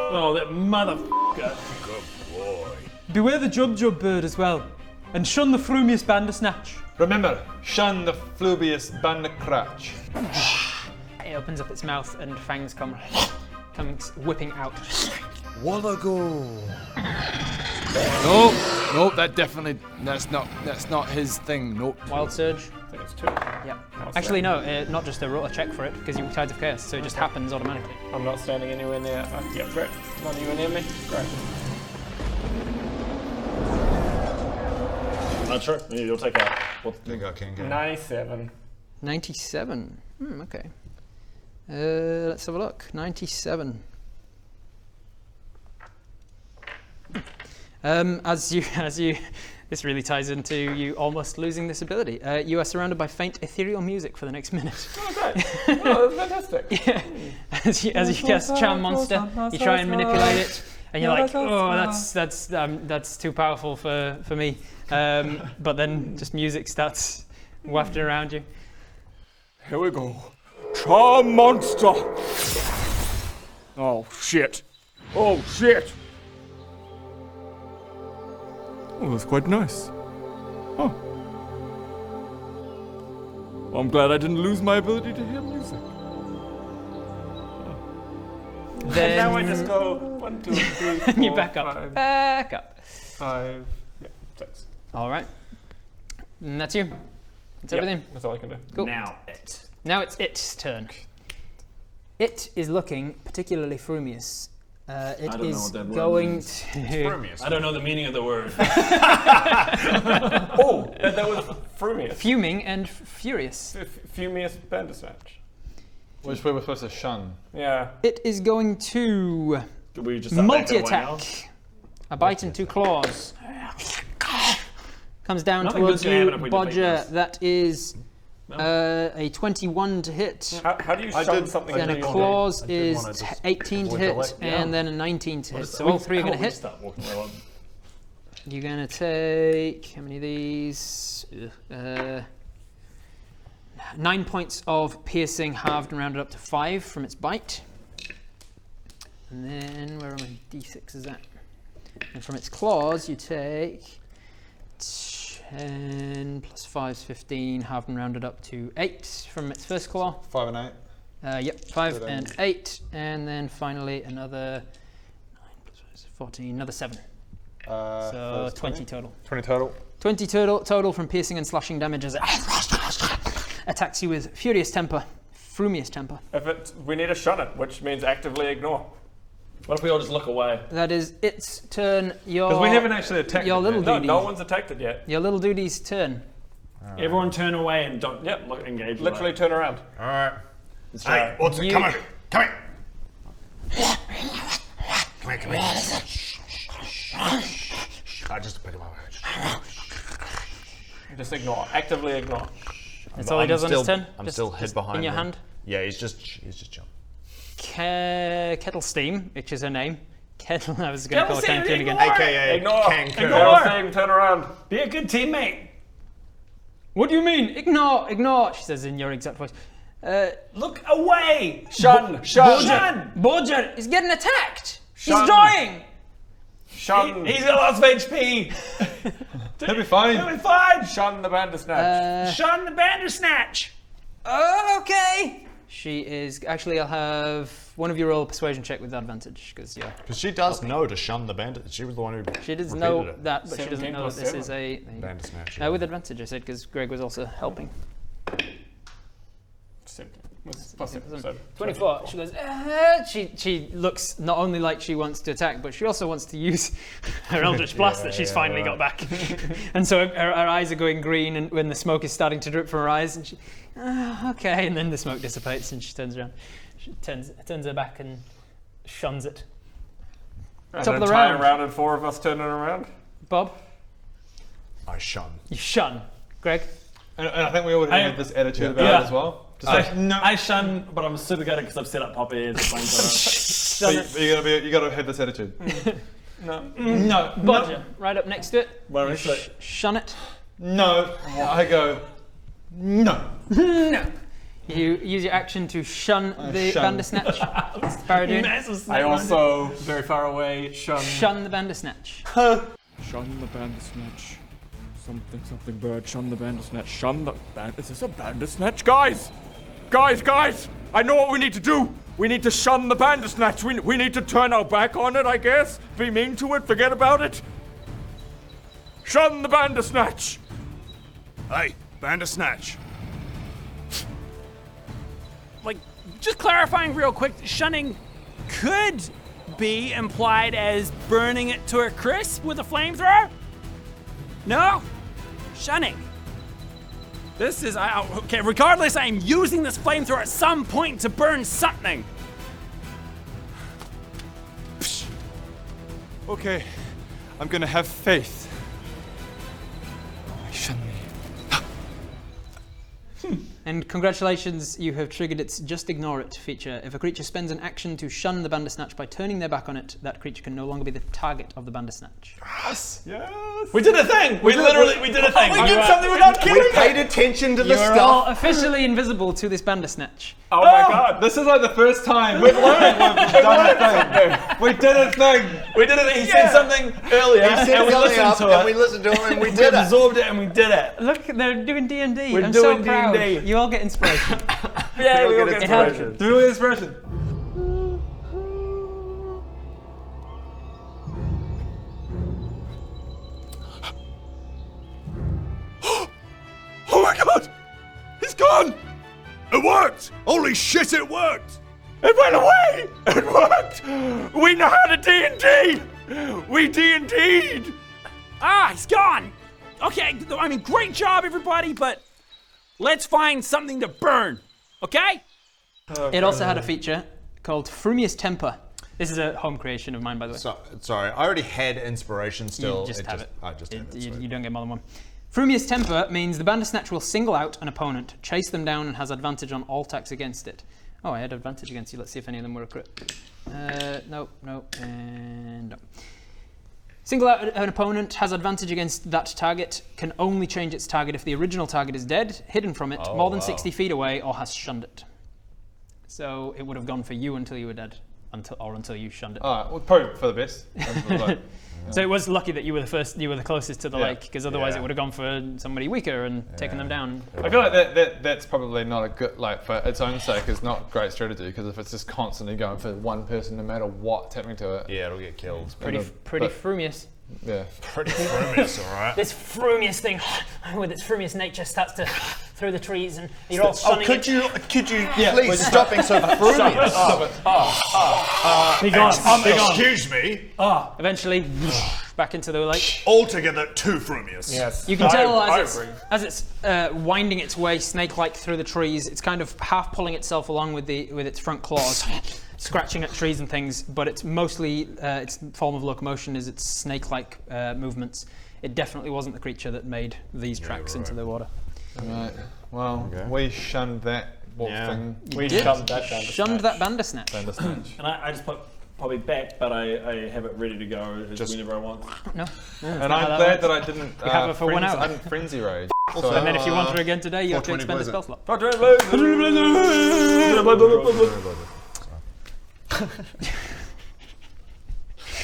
Oh, that motherfucker. Good boy. Beware the Jub bird as well, and shun the frumious bandersnatch. Remember, shun the flubious bandicratch. It opens up its mouth and fangs comes whipping out. Wanna go? Nope, that's not his thing, nope. Wild Surge. I think it's 2. Yeah. Actually, no, not just a roll a check for it, because you Tides of Chaos, so it just happens automatically. I'm not standing anywhere near. Yeah, great. Not anywhere near me. Great. Not sure. You'll take out. I think I can get 97. 97. Okay. Let's have a look. 97. As you, this really ties into you almost losing this ability. You are surrounded by faint ethereal music for the next minute. Oh, great. Oh, that's fantastic. Yeah. As you cast Charm Monster, you try and manipulate it, and you're like, oh, that's too powerful for me. But then just music starts wafting around you. Here we go. Charm Monster! Oh, shit. Oh, shit! Oh, that's quite nice. Oh. Well, I'm glad I didn't lose my ability to hear music. Then And now I just go 1, 2, 3, 4, you back up. 5, Back up. 5, yeah, 6. All right. And that's you. That's Yep, everything. That's all I can do. Cool. Now it. Now it's its turn. It is looking particularly frumious. It don't know is what that word going means. to I don't know the meaning of the word. Oh, that was frumious. fuming and furious. Fumious Bandersnatch. Which way we're supposed to shun? Yeah. It is going to Do we just start back that way now? multi-attack. A bite and 2 claws. Comes down Nothing towards good's gonna you, happen if we defeat Bodger. this. That is a 21 to hit. How do you I shun did- something? Then into a your claws I did wanna is just 18 to avoid the hit, leg, and then a 19 to hit. So How all 3 are going to about we hit. start walking around? You're going to take, how many of these? 9 points of piercing, halved and rounded up to 5 from its bite. And then, where are my d6s at? And from its claws, you take 10 plus 5 is 15, halved and rounded up to 8 from its first claw. 5 and 8. Yep, 5 Good and 8. And then finally another 9 plus 5 is 14, another 7. So 20 total. 20 total. 20 total from piercing and slashing damage as it attacks you with furious temper, frumious temper. we need to shun it, which means actively ignore. What if we all just look away? That is its turn. Because we haven't actually attacked your it little yet. No, duty. no one's attacked it yet. Your little duty's turn. Everyone turn away and don't engage. Literally turn around. All right. Let's Hey, try. what's it? You- Come here. Come here. Come here, come here. I just pick him up. Just ignore. Actively ignore. That's all he does on his turn? I'm Just- still hid just behind in your him. hand? Yeah, he's just jumping. Kettle Steam, which is her name. Kettle, I was going to call her Steam, Cancun again. ignore! AKA Ignore. Cancun. Ignore. Thing, turn around. Be a good teammate. What do you mean? Ignore, she says in your exact voice. Look away. Shun. Shun. Bodger is getting attacked. Shun. He's dying. Shun. He's got lots of HP. He'll be fine. He'll be fine. Shun the Bandersnatch. Shun the Bandersnatch. Okay. She is actually. I'll have one of you roll a persuasion check with advantage because Because she does know to shun the bandit. She was the one who she does repeated know it. that, but she doesn't 17 know plus that this 7. is a Bandersnatch. with advantage. I said because Greg was also helping. Plus 7, so 24. She goes. She looks not only like she wants to attack, but she also wants to use her Eldritch Blast that she's finally got back. And so her eyes are going green, and when the smoke is starting to drip from her eyes, and she, okay, and then the smoke dissipates, and she turns around. She turns her back and shuns it. And Top then of the tie round. around and 4 of us turning around. Bob, I shun. you shun. Greg, And I think we all I- have this attitude about Yeah. it as well. Just like, no. I shun, but I'm super good because I've set up Poppy as a flamethrower. But you gotta have this attitude. No. Bodger, right up next to it. Well, next to it. Shun it. No. I go, no. No. You use your action to shun the Bandersnatch. Barradoon. I also, very far away, Shun the Bandersnatch. Shun the Bandersnatch. Something bird. Shun the Bandersnatch. Shun the Is this a Bandersnatch? Guys! I know what we need to do! We need to shun the Bandersnatch. We need to turn our back on it, I guess. Be mean to it, forget about it. Shun the Bandersnatch! Hey, Bandersnatch. Like, just clarifying real quick, shunning could be implied as burning it to a crisp with a flamethrower? No? Shunning. This is, okay, regardless, I am using this flamethrower at some point to burn something. Okay, I'm gonna have faith. Shun me. And congratulations, you have triggered its Just Ignore It feature. If a creature spends an action to shun the Bandersnatch by turning their back on it, that creature can no longer be the target of the Bandersnatch. Yes! We did a thing! We did a thing! We did something without killing it! We paid attention to the You are all stuff. officially invisible to this Bandersnatch. Oh my god! This is like the first time we've learned we've done a thing. We did a thing. We did it! He said something earlier, He said and we something listened up, to it. and we listened to him, and we We did it. absorbed it and we did it. Look, they're doing D&D. We're I'm doing so proud. D&D. You all get inspiration. Yeah, we all get get inspiration. inspiration. Do inspiration. Oh my god! He's gone! It worked! Holy shit, it worked! It went away! It worked! We know how to D&D! We D&D'd! Ah, he's gone. Okay, I mean, great job, everybody, but let's find something to burn, okay? It also had a feature called Frumious Temper. This is a home creation of mine, by the way. Sorry, I already had inspiration still. You just have it. I just had it. You don't get more than one. Frumious Temper means the Bandersnatch will single out an opponent, chase them down, and has advantage on all attacks against it. Oh, I had advantage against you. Let's see if any of them were a crit. No, and no. Single out an opponent, has advantage against that target, can only change its target if the original target is dead, hidden from it, more than 60 feet away, or has shunned it. So it would have gone for you until you were dead, until you shunned it. Well, probably for the best. So it was lucky that you were the closest to the lake, because otherwise Yeah. it would have gone for somebody weaker and taken them down. I feel like that's probably not a good, like, for its own sake, is not great strategy, because if it's just constantly going for one person, no matter what's happening to it. Yeah, it'll get killed. Pretty frumious. Yeah. Pretty frumious, alright. This frumious thing, with its frumious nature, starts to through the trees, and you're all shunning it. Could you please stop being so frumious? Be gone. Excuse me. Eventually, back into the lake. Altogether too frumious. Yes. You can tell as it's winding its way snake-like through the trees, it's kind of half pulling itself along with its front claws, scratching at trees and things. But it's mostly its form of locomotion is its snake-like movements. It definitely wasn't the creature that made these tracks into the water. Right. Well, we shunned that thing. We did. shunned that Shunned that Bandersnatch. Bandersnatch. And I just put probably back, but I have it ready to go whenever I want. No. And I'm glad that I didn't. have it for 1 hour. I didn't frenzy rage. And then if you want her again today, you have to expend a spell slot.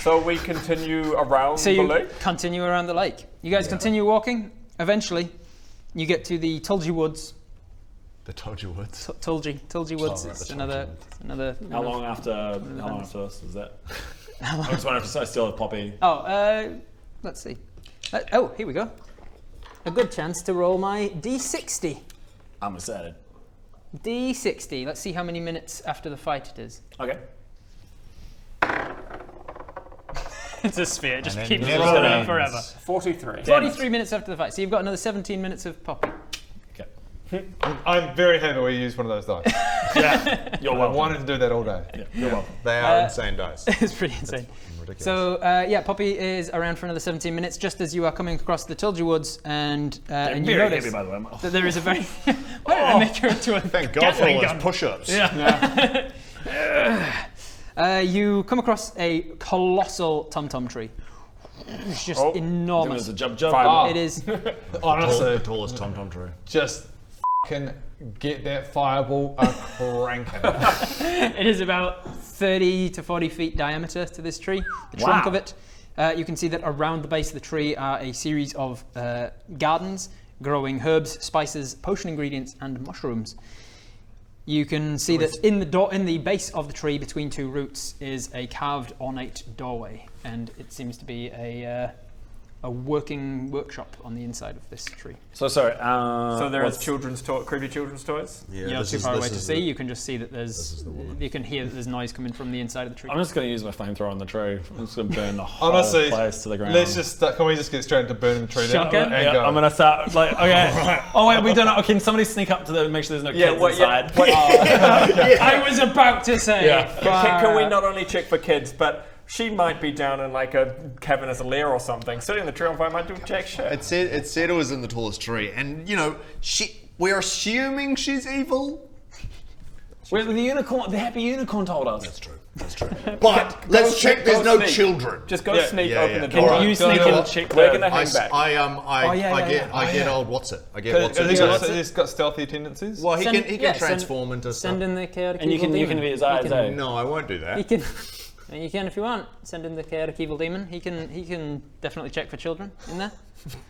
So we continue around So the you lake? continue around the lake. You guys continue walking. Eventually, you get to the Tulgey Woods. The Tulgey Woods. Tulgey Woods. right, It's the another. How long after us was that? I just wondering if I still have Poppy. Let's see. Here we go. A good chance to roll my D60. I'm excited. D60. Let's see how many minutes after the fight it is. Okay. It's a sphere. It just And keeps then never rolling ends. forever. 43. 43 minutes after the fight. So you've got another 17 minutes of Poppy. Okay. I'm very happy we used one of those dice. Yeah. You're I welcome. wanted to do that all day. Yeah, you're welcome. They are insane dice. It's pretty insane. Ridiculous. So Poppy is around for another 17 minutes, just as you are coming across the Tulgey Woods, and you Very notice heavy, by the way. that there is a very. Why did I make her into a Thank God for all Gatling those gun? push-ups. You come across a colossal tum-tum tree. It's just There's enormous. a jump. It is. Honestly, The tallest tom-tom tree. just can get that fireball a cranking. It is about 30 to 40 feet diameter to this tree, the trunk of it. You can see that around the base of the tree are a series of gardens growing herbs, spices, potion ingredients, and mushrooms. You can see that in the base of the tree, between two roots, is a carved ornate doorway, and it seems to be a working workshop on the inside of this tree. So sorry. So there is creepy children's toys? You're not too far away to see. You can just see that there's... You can hear that there's noise coming from the inside of the tree. I'm just going to use my flamethrower on the tree. I'm just going to burn the whole place to the ground. Let's just start, can we just get straight into burning the tree down? Shotgun? Yeah, I'm going to start, like, okay. Oh, wait, we don't know. Can somebody sneak up to make sure there's no kids inside? I was about to say. Can we not only check for kids, but she might be down in like a cavernous lair or something. Sitting in the tree on fire might do jack shit. It said it was in the tallest tree, and you know, we're assuming she's evil. Where's the unicorn? The happy unicorn told us. That's true. That's true. But let's check there's no children. Just go sneak, open the Can door. you sneak and check? We're gonna hang back. I get old what's it? I get what's it? He's got stealthy tendencies. Well, he can transform into stuff. Send in the chaotic And you evil can demon. be his eyes, eh? No, I won't do that. You can. You can if you want. Send in the chaotic evil demon. He can definitely check for children in there.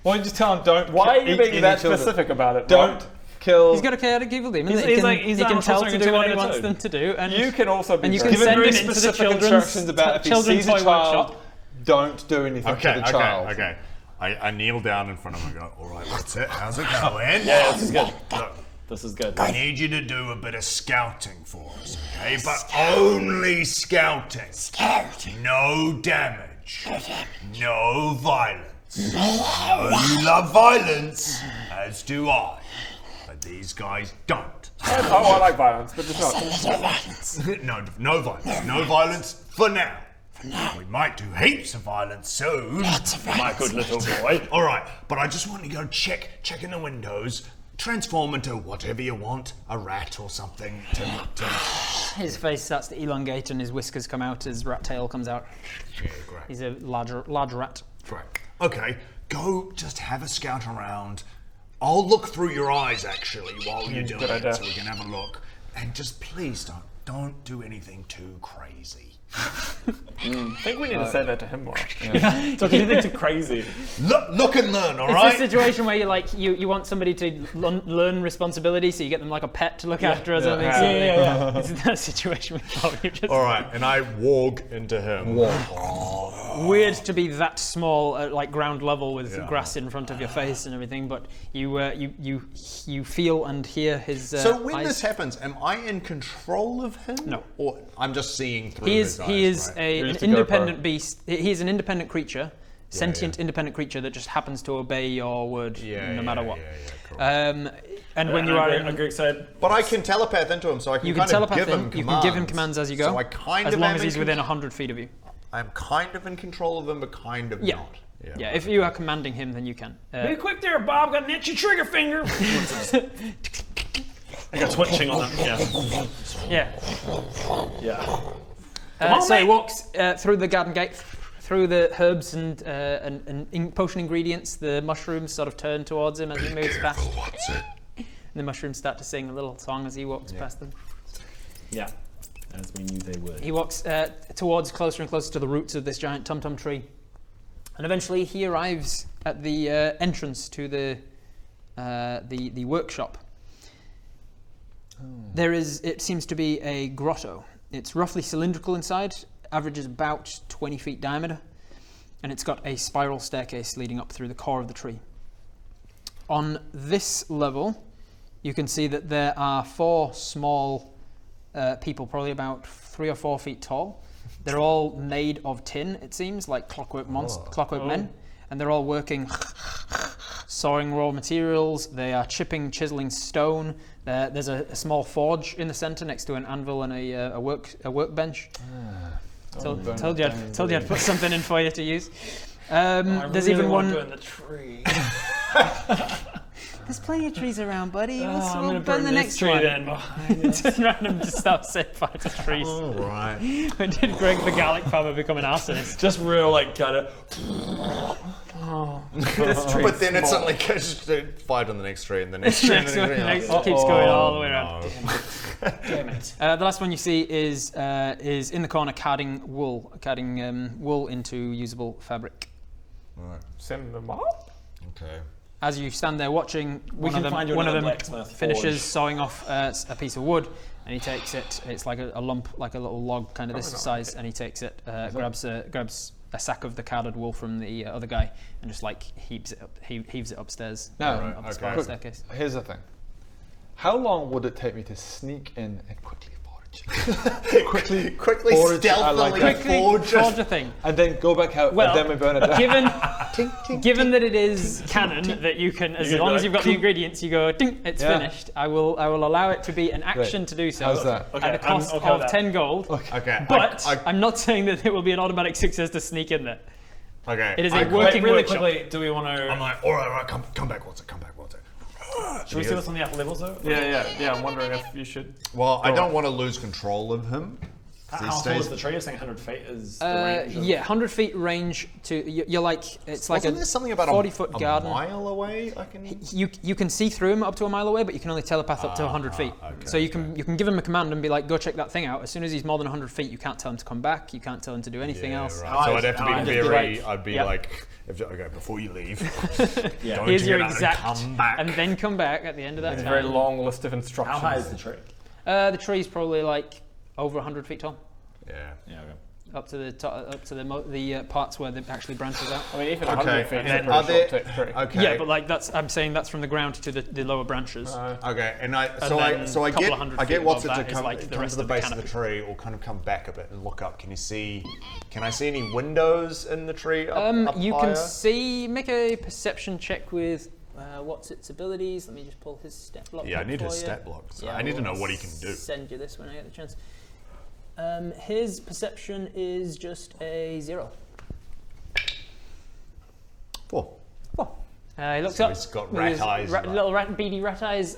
Why don't you just tell him don't Why are eat you being any that children. specific about it? Don't kill... He's got a chaotic evil demon. He's He like can tell to do what he Intimidator wants too. them to do. And You can also be and you can Given send very him into the specific children's instructions about if he children's sees a toy child, workshop. don't do anything to the child. Okay. I kneel down in front of him and go, all right, what's it? How's it going? Yeah, this is good. Look, This is good. I need you to do a bit of scouting for us, okay? But only scouting. No damage. No violence. You love violence, as do I. But these guys don't. I like violence, but just not. No violence. No violence for now. We might do heaps of violence soon. My good little boy. All right, but I just want to go check in the windows, transform into whatever you want, a rat or something. His face starts to elongate and his whiskers come out. His rat tail comes out. Yeah, great. He's a large rat. Great. Okay, go just have a scout around. I'll look through your eyes actually while you're doing it, so we can have a look. And just please don't do anything too crazy. I think we need to say that to him more. So anything too crazy. Look and learn, all It's right? a situation where you want somebody to learn responsibility, so you get them like a pet to look after or something. Yeah. It's that situation we thought you just. All right, and I walk into him. Weird to be that small at like ground level with grass in front of your face and everything, but you feel and hear his. So when eyes. this happens, am I in control of him? No. Or I'm just seeing through He his is eyes, he is right? an Here's the independent GoPro. beast. He is an independent creature, sentient independent creature that just happens to obey your word no matter what. Cool. And when you are in, Greg said, But I can telepath into him, so I can you kind can of telepath give him him. commands. You can give him commands as you go. So I kind as of long am as in he's within control. 100 feet of you. I'm kind of in control of him, but kind of Yeah. not. Yeah. If you are commanding him, then you can. Be quick there, Bob. Got an itchy trigger finger. I got twitching on that. Yeah. Yeah. So he walks through the garden gate, through the herbs and potion ingredients. The mushrooms sort of turn towards him as he moves past. What's it? And the mushrooms start to sing a little song as he walks past them. Yeah. As we knew they would. He walks towards closer and closer to the roots of this giant tum-tum tree. And eventually he arrives at the entrance to the workshop. It seems to be a grotto. It's roughly cylindrical inside, averages about 20 feet diameter, and it's got a spiral staircase leading up through the core of the tree. On this level, you can see that there are 4 small people, probably about 3 or 4 feet tall. They're all made of tin, it seems, like clockwork men, and they're all working, sawing raw materials. They are chiseling stone. There's a small forge in the center next to an anvil and a workbench. Told you I'd put something in for you to use. There's even one. In the tree. There's plenty of trees around, buddy. I'm We'll gonna burn the this next tree one. then. Turn around and just start setting fire to trees. All right. When did Greg the Gallic farmer become an arsonist? Just real, like, kind of. But then it's suddenly fight on the next tree and the next tree and the next tree. It keeps going all the way around. Damn it. The last one you see is in the corner carding wool into usable fabric. Right. Send them up. Okay. As you stand there watching, one of them finishes sawing off a piece of wood, and he takes it. It's like a lump, like a little log, kind of this size, and he takes it, grabs a sack of the carded wool from the other guy, and just like heaves it upstairs. Up the spiral staircase. Here's the thing. How long would it take me to sneak in and quickly quickly forge, stealthily forge a thing, and then go back out and then we burn it down? Given that it is canon that you can, as long as you've got the ingredients, you go ding, it's finished. I will allow it to be an action to do so. How's that? At a cost of 10 gold. Okay. But I'm not saying that it will be an automatic success to sneak in there. Okay. It is a working really workshop. quickly, do we want to... I'm like, all right, come back, Walter. Should we see what's on the upper levels though? Yeah. I'm wondering if you should. Well, I don't want to lose control of him. How tall is the tree? You're saying 100 feet is the range? Yeah, 100 feet range to. You're like it's like Wasn't there something about 40-foot a garden. mile away? I can. You can see through him up to a mile away, but you can only telepath up to 100 feet. Okay, so you can give him a command and be like, go check that thing out. As soon as he's more than 100 feet, you can't tell him to come back. You can't tell him to do anything else. Right. So I'd have to be very. like, I'd be like, okay, before you leave, go Here's into your your and exact, come back. and then come back at the end of that It's a time. very long list of instructions. How high is the tree? The tree's probably like over 100 feet tall. Yeah. Yeah, okay. Up to the parts where it actually branches out. I mean, even Okay. 100 feet is a And pretty are there? short tree. Okay. Yeah, but like I'm saying that's from the ground to the lower branches. Okay, and I then so I couple get of hundred I feet get what's it above to that is come, like the come rest to the of the base of the tree or kind of come back a bit and look up. Can I see any windows in the tree up You higher? can see. Make a perception check with what's its abilities. Let me just pull his stat block. Yeah, I up need for his you. stat block. So Yeah, I need to know we'll what he can do. Send you this when I get the chance. His perception is just a 0. 4. He looks So up. he's got with rat his eyes, like- little beady rat eyes.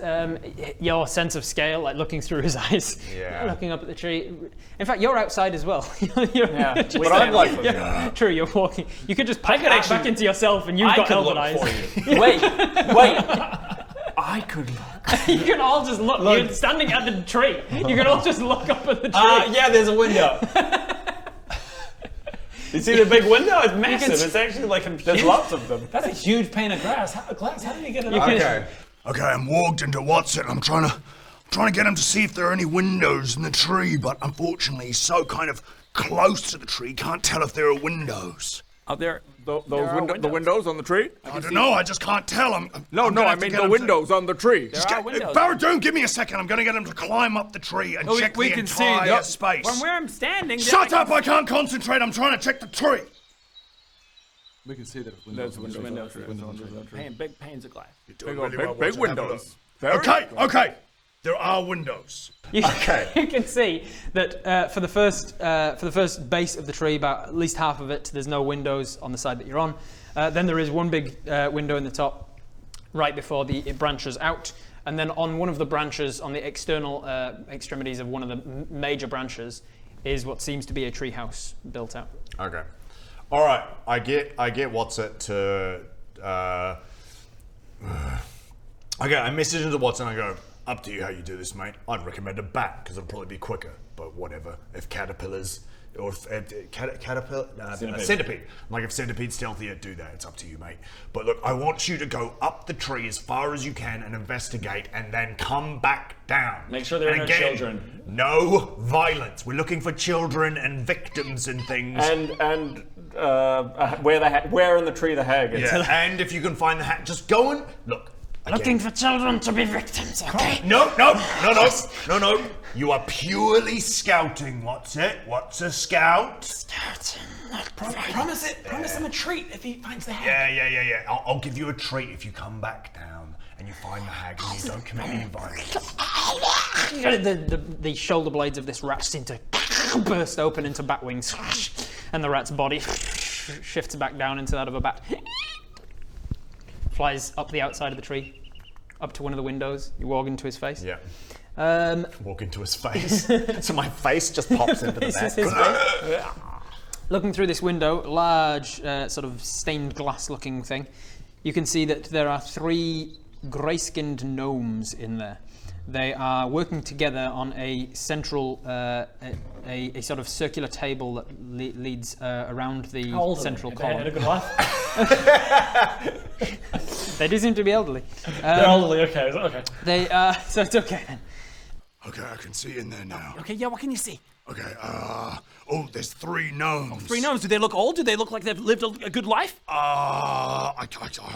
Your sense of scale, like looking through his eyes, Yeah. looking up at the tree. In fact, you're outside as well. Yeah, But I'm like, true. You're walking. You could just pipe that back into yourself, and you've got elven eyes. Wait. I could look. You can all just look. You're standing at the tree. You can all just look up at the tree. Yeah, there's a window. You see the big window? It's massive. It's actually like There's lots of them. That's a huge pane of glass. How did you get it You up? can- Okay, I'm walked into Watson. I'm trying to get him to see if there are any windows in the tree, but unfortunately he's so kind of close to the tree, can't tell if there are windows. Are there those are the windows on the tree? I don't know, I just can't tell. No, I mean the windows on the tree. Barradune, give me a second. I'm going to get him to climb up the tree and check we the can see entire it. space. From where I'm standing. Shut up! I can't concentrate. I'm trying to check the tree. We can see that There's windows. Big panes of glass. Big windows. Okay. There are windows. You can see that for the first base of the tree, about at least half of it, there's no windows on the side that you're on. Then there is one big window in the top, right before it branches out. And then on one of the branches, on the external extremities of one of the major branches, is what seems to be a tree house built out. Okay. All right. I get what's it to. Okay. I message into Watson. I go, up to you how you do this, mate. I'd recommend a bat because it'll probably be quicker. But whatever. If caterpillars or if centipede. Like if centipede's stealthier, do that. It's up to you, mate. But look, I want you to go up the tree as far as you can and investigate, and then come back down. Make sure there are And no again, children. No violence. We're looking for children and victims and things. And where in the tree the hag is. Yeah, and if you can find the hat, just go and look. Looking for children to be victims. Okay. No. You are purely scouting. What's it? What's a scout? Promise him a treat if he finds the hag. Yeah. I'll give you a treat if you come back down and you find the hag and you don't commit any violence. The shoulder blades of this rat seem to burst open into bat wings, and the rat's body shifts back down into that of a bat. Flies up the outside of the tree, up to one of the windows. You walk into his face. Yeah. Walk into his face. So my face just pops into the This is back. his face. Looking through this window, large sort of stained glass looking thing, you can see that there are 3 grey-skinned gnomes in there. They are working together on a central, a sort of circular table that leads around the central column. They had a good life. They do seem to be elderly. They're elderly, okay. Is that okay? They so it's okay then. Okay, I can see in there now. Okay, yeah, what can you see? Okay, there's 3 gnomes. 3 gnomes. Do they look old? Do they look like they've lived a good life? I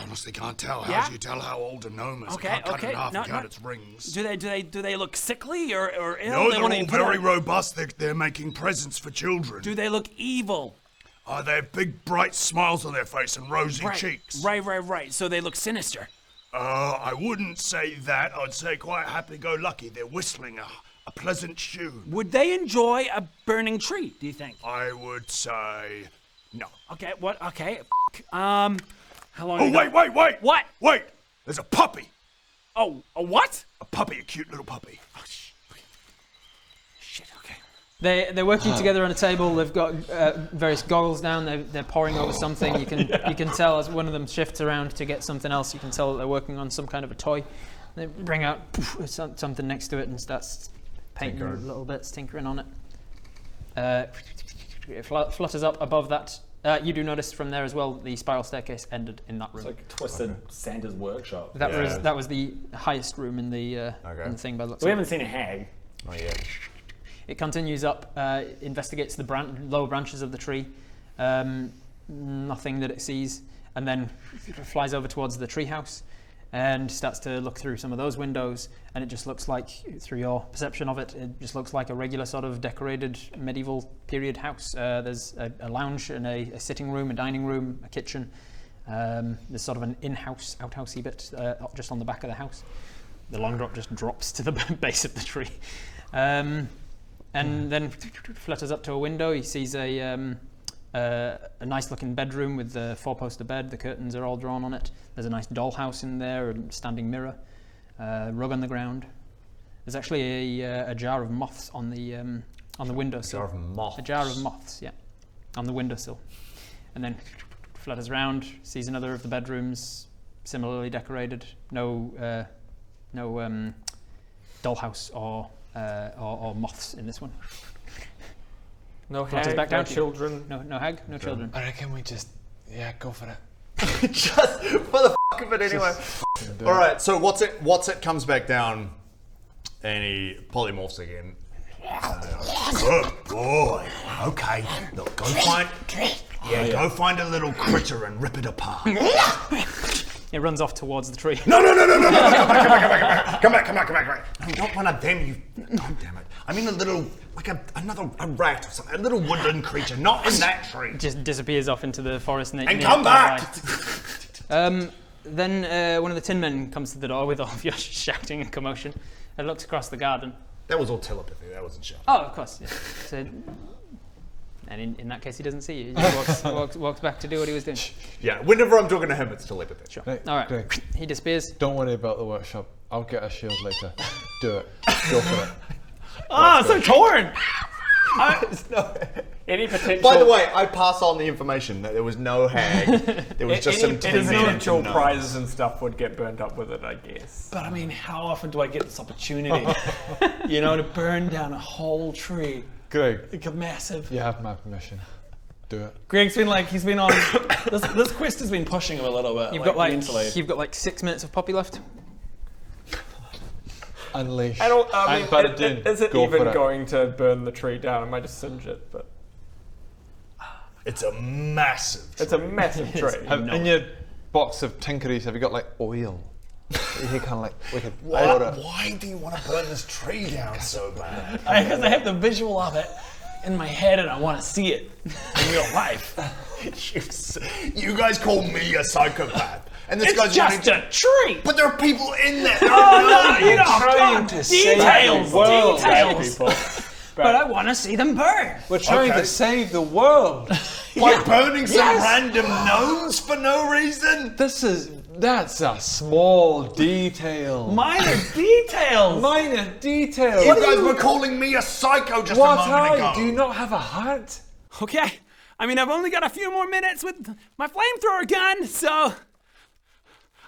honestly can't tell. How Yeah? do you tell how old a gnome is? Okay, I can't cut okay. it in half No, and count no. its rings. Do they look sickly or ill? No, they're wanna all put very on- robust. They're making presents for children. Do they look evil? They have big, bright smiles on their face and rosy cheeks. Right. So they look sinister. I wouldn't say that. I'd say quite happy-go-lucky. They're whistling a pleasant tune. Would they enjoy a burning tree, do you think? I would say no. Okay, what? Okay. How long Oh, ago? wait! What? Wait! There's a puppy. Oh, a what? A puppy, a cute little puppy. Oh, shit, okay. They're working together on a table. They've got various goggles down. They're poring over something. You can tell as one of them shifts around to get something else. You can tell that they're working on some kind of a toy. They bring out something next to it and starts painting little bits, tinkering on it. It flutters up above that. You do notice from there as well the spiral staircase ended in that room. It's like Twisted Santa's workshop. That was the highest room in the thing by the looks We of it. haven't seen a hag. Not yet. It continues up, investigates the lower branches of the tree, nothing that it sees, and then flies over towards the treehouse and starts to look through some of those windows, and it just looks like, through your perception of it, it just looks like a regular sort of decorated medieval period house. There's a lounge and a sitting room, a dining room, a kitchen. There's sort of an in-house, outhousey bit just on the back of the house. The long drop just drops to the base of the tree. And then flutters up to a window. He sees a nice-looking bedroom with the 4-poster bed. The curtains are all drawn on it. There's a nice dollhouse in there, a standing mirror, rug on the ground. There's actually a jar of moths on the windowsill. Jar of moths. A jar of moths, yeah, on the windowsill. And then flutters around, sees another of the bedrooms, similarly decorated. No dollhouse or moths in this one. No Flutters hag, back no down to you. children. No hag, no children. I reckon we just, go for it. Just for the fuck of it anyway. All right, so what's it comes back down and he polymorphs again. Good boy. Okay, look, go find a little critter and rip it apart. It runs off towards the tree. No! Come back. No, not one of them. God damn it. I mean a little, like a rat or something. A little woodland creature, not in that tree. Just disappears off into the forest And come back! Then one of the tin men comes to the door with all of your shouting and commotion and looks across the garden. That was all telepathy. That wasn't shouting. Oh, of course. Yeah. So, and in that case, he doesn't see you. He just walks back to do what he was doing. Yeah, whenever I'm talking to him, it's telepathy. Sure. Right, All right. Greg. He disappears. Don't worry about the workshop. I'll get a shield later. Do it. Go for it. Ah, so torn! Any potential? By the way, I pass on the information that there was no hag. There was just some any tin men potential to know. prizes and stuff would get burnt up with it, I guess. But I mean, how often do I get this opportunity? To burn down a whole tree. Greg, Like a massive. you have my permission. Do it. Greg's been he's been on. this quest has been pushing him a little bit. You've got like 6 minutes of poppy left. Unleash. I mean, And butt it in. is it Go even for it. going to burn the tree down? I might just singe it, but It's a massive tree. it's a massive tree. In your box of tinkeries, have you got oil? You kind of we could Why do you want to burn this tree down so bad? Because I have the visual of it in my head and I want to see it in real life. You guys call me a psychopath. And this It's guy's just wanting a tree! But there are people in there. Trying to save details, the world. details. But I want to see them burn. We're trying to save the world. By burning some random gnomes for no reason? That's a small detail. Minor details! Minor detail. You guys were calling me a psycho just a moment ago. Do you not have a heart? Okay. I mean, I've only got a few more minutes with my flamethrower gun, so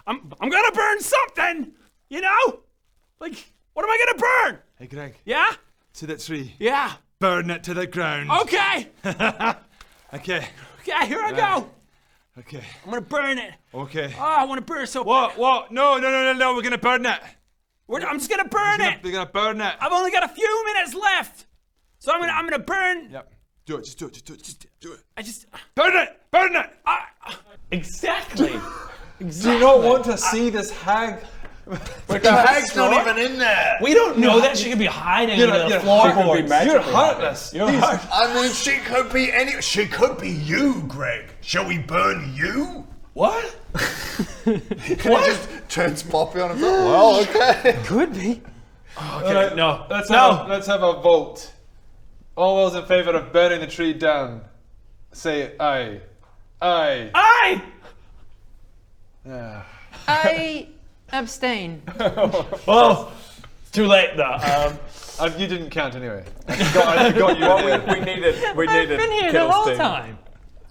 I'm gonna burn something, you know? Like, what am I gonna burn? Hey, Greg. Yeah? See that tree? Yeah. Burn it to the ground. Okay. Okay. Okay, here I go. Okay. I'm gonna burn it. Okay. Oh, I wanna burn so What? What? No, we're gonna burn it. I'm just gonna burn it. We're gonna burn it. I've only got a few minutes left. So I'm gonna burn. Yep. Do it, just do it. I just Burn it! Burn it! Exactly. Do you not want to see this hag? But the hag's not even in there. We don't know that she could be hiding under the floorboards. You're heartless. I mean, she could be any. She could be you, Greg. Shall we burn you? What? What? Just turns Poppy on himself. Well, okay. Could be. Okay, no. Let's have a vote. All those in favour of burning the tree down, say aye. Aye. Aye! I abstain. Well, it's too late though. You didn't count anyway. I forgot you were there. We needed I've been here the whole time.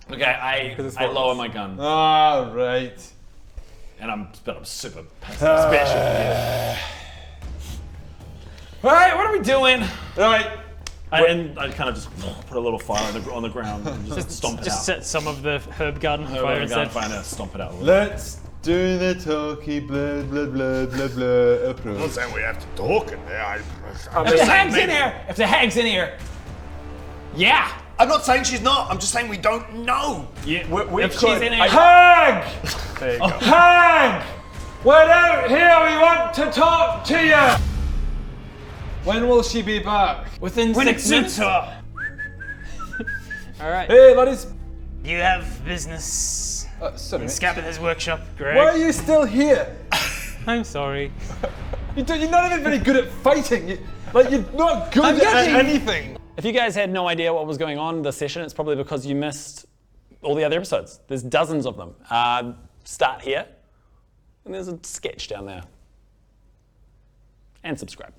Okay, I lower my gun. Ah, right. And I'm super special here. Alright, what are we doing? Right. I kind of just put a little fire on the ground and just stomp it out. Just set some of the herb garden on Herb fire garden instead. fire and stomp it out a little. Let's do the talky blah blah blah blah blah approach. I'm not saying we have to talk in there. If the hag's in here! If the hag's in here! Yeah! I'm not saying she's not. I'm just saying we don't know. Yeah, If she's in here. Hag! There you go. Hag! We're out here, we want to talk to you! When will she be back? Within When 6 it minutes. suits her. All right. Hey, buddies. You have business Sorry, in mate. Scapitha's workshop, Greg. Why are you still here? I'm sorry. You're not even very good at fighting. You're not good at anything. If you guys had no idea what was going on this session, it's probably because you missed all the other episodes. There's dozens of them. Start here, and there's a sketch down there. And subscribe.